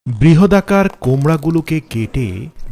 বৃহদাকার কোমড়াগুলোকে কেটে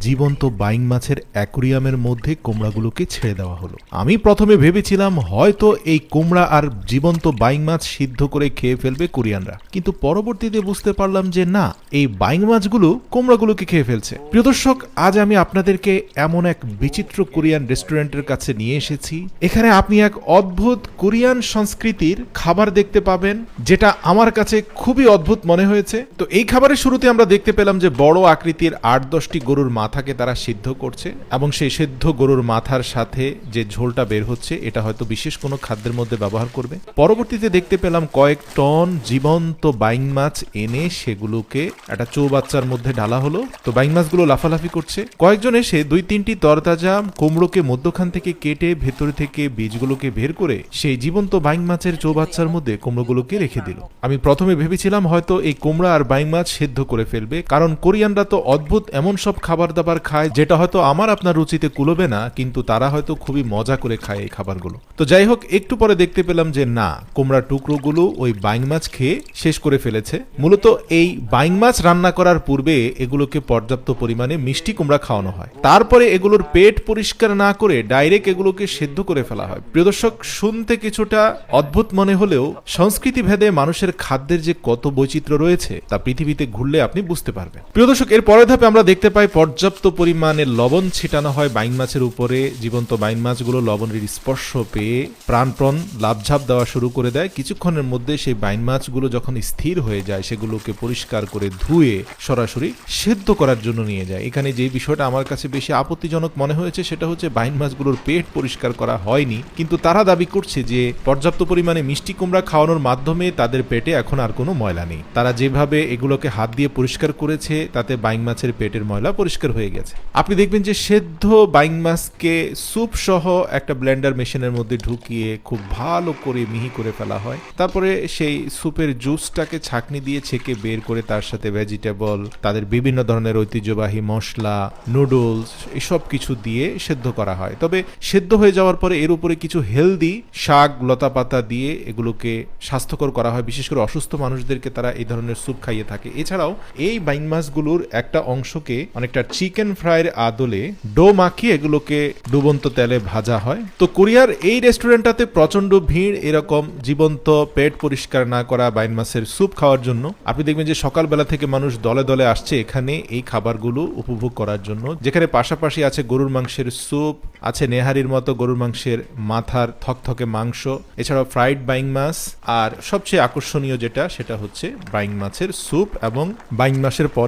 জীবন্ত বাইং মাছের অ্যাকুরিয়ামের মধ্যে কোমড়াগুলোকে ছেড়ে দেওয়া হলো। আমি প্রথমে ভেবেছিলাম হয়তো এই কোমড়া আর জীবন্ত বাইং মাছ সিদ্ধ করে খেয়ে ফেলবে কোরিয়ানরা, কিন্তু পরবর্তীতে বুঝতে পারলাম যে না, এই বাইং মাছগুলো কোমড়াগুলোকে খেয়ে ফেলছে। প্রিয় দর্শক, আজ আমি আপনাদেরকে এমন এক বিচিত্র কোরিয়ান রেস্টুরেন্টের কাছে নিয়ে এসেছি। এখানে আপনি এক অদ্ভুত কোরিয়ান সংস্কৃতির খাবার দেখতে পাবেন, যেটা আমার কাছে খুবই অদ্ভুত মনে হয়েছে। তো এই খাবারের শুরুতে আমরা দেখতে পেলাম যে বড় আকৃতির 8-10টি গরুর মাথাকে তারা সিদ্ধ করছে, এবং সেই সিদ্ধ গরুর মাথার সাথে যে ঝোলটা বের হচ্ছে এটা হয়তো বিশেষ কোনো খাদ্যের মধ্যে ব্যবহার করবে। পরবর্তীতে দেখতে পেলাম কয়েক টন জীবন্ত বাইং মাছ এনে সেগুলোকে একটা চৌবাচ্চার মধ্যে ঢালা হলো। তো বাইং মাছগুলো লাফালাফি করছে। কয়েকজন এসে 2-3টি তরতাজা কুমড়োকে মধ্যখান থেকে কেটে ভেতর থেকে বীজগুলোকে বের করে সেই জীবন্ত বাইং মাছের চৌবাচ্চার মধ্যে কুমড়োগুলোকে রেখে দিল। আমি প্রথমে ভেবেছিলাম হয়তো এই কুমড়া আর বাইং মাছ সেদ্ধ করে ফেলবে, কারণ কোরিয়ানরা তো অদ্ভুত এমন সব খাবার দাবার খায় যেটা হয়তো আমার আপনার রুচিতে কুলবে না, কিন্তু তারা হয়তো খুবই মজা করে খায় এই খাবারগুলো। তো যাই হোক, একটু পরে দেখতে পেলাম যে না, কুমড়ার টুকরোগুলো ওই বাইং মাছ খেয়ে শেষ করে ফেলেছে। মূলত এই বাইং মাছ রান্না করার পূর্বে এগুলোকে পর্যাপ্ত পরিমাণে মিষ্টি কুমড়া খাওয়ানো হয়, তারপরে এগুলোর পেট পরিষ্কার না করে ডাইরেক্ট এগুলোকে সেদ্ধ করে ফেলা হয়। প্রিয় দর্শক, শুনতে কিছুটা অদ্ভুত মনে হলেও সংস্কৃতি ভেদে মানুষের খাদ্যের যে কত বৈচিত্র্য রয়েছে তা পৃথিবীতে ঘুরলে আপনি বুঝতে পারবেন। প্রিয় দর্শক, এর পরের ধাপে আমরা দেখতে পাই পর্যাপ্ত পরিমাণে লবণ ছিটানো হয় বাইং মাছের উপরে। জীবন্ত বাইং মাছগুলো লবণের স্পর্শ পেয়ে প্রাণপণ লাফঝাপ দেওয়া শুরু করে দেয়। কিছুক্ষণের মধ্যে সেই বাইং মাছগুলো যখন স্থির হয়ে যায়, সেগুলোকে পরিষ্কার করে ধুয়ে সরাসরি সেদ্ধ করার জন্য নিয়ে যায়। এখানে যে বিষয়টা আমার কাছে বেশি আপত্তিজনক মনে হয়েছে সেটা হচ্ছে বাইং মাছগুলোর পেট পরিষ্কার করা হয়নি, কিন্তু তারা দাবি করছে যে পর্যাপ্ত পরিমাণে মিষ্টি কুমড়া খাওয়ানোর মাধ্যমে তাদের পেটে এখন আর কোনো ময়লা নেই। তারা যেভাবে এগুলোকে হাত দিয়ে পরিষ্কার করেছে তাতে বাইং মাছের পেটের ময়লা পরিষ্কার হয়ে গেছে। আপনি দেখবেন যে সেদ্ধ বাইং মাছকে স্যুপ সহ একটা ব্লেন্ডার মেশিনের মধ্যে ঢুকিয়ে খুব ভালো করে মিহি করে ফেলা হয়। তারপরে সেই স্যুপের জুসটাকে ছাঁকনি দিয়ে ছেঁকে বের করে তার সাথে ভেজিটেবল, তাদের বিভিন্ন ধরনের ঐতিহ্যবাহী মশলা, নুডলস, এসব কিছু দিয়ে সেদ্ধ করা হয়। তবে সেদ্ধ হয়ে যাওয়ার পরে এর উপরে কিছু হেলদি শাক লতা পাতা দিয়ে এগুলোকে স্বাস্থ্যকর করা হয়। বিশেষ করে অসুস্থ মানুষদেরকে তারা এই ধরনের স্যুপ খাইয়ে থাকে। এছাড়াও এই বাইং মাছগুলোর একটা অংশকে অনেকটা চিকেন ফ্রাইয়ের আদলে ডো মাখিয়ে এগুলোকে ডুবন্ত তেলে ভাজা হয়। তো কোরিয়ার এই রেস্টুরেন্টটাতে প্রচন্ড ভিড় এরকম জীবন্ত পেট পরিষ্কার না করা বাইং মাছের স্যুপ খাওয়ার জন্য। আপনি দেখবেন যে সকালবেলা থেকে মানুষ দলে দলে আসছে এখানে এই খাবারগুলো উপভোগ করার জন্য, যেখানে পাশাপাশি আছে গরুর মাংসের স্যুপ, আছে নেহারির মতো গরুর মাংসের মাথার থকথকে মাংস, এছাড়াও ফ্রাইড বাইং মাছ, আর সবচেয়ে আকর্ষণীয় যেটা সেটা হচ্ছে বাইং মাছের স্যুপ এবং বাইং মাছের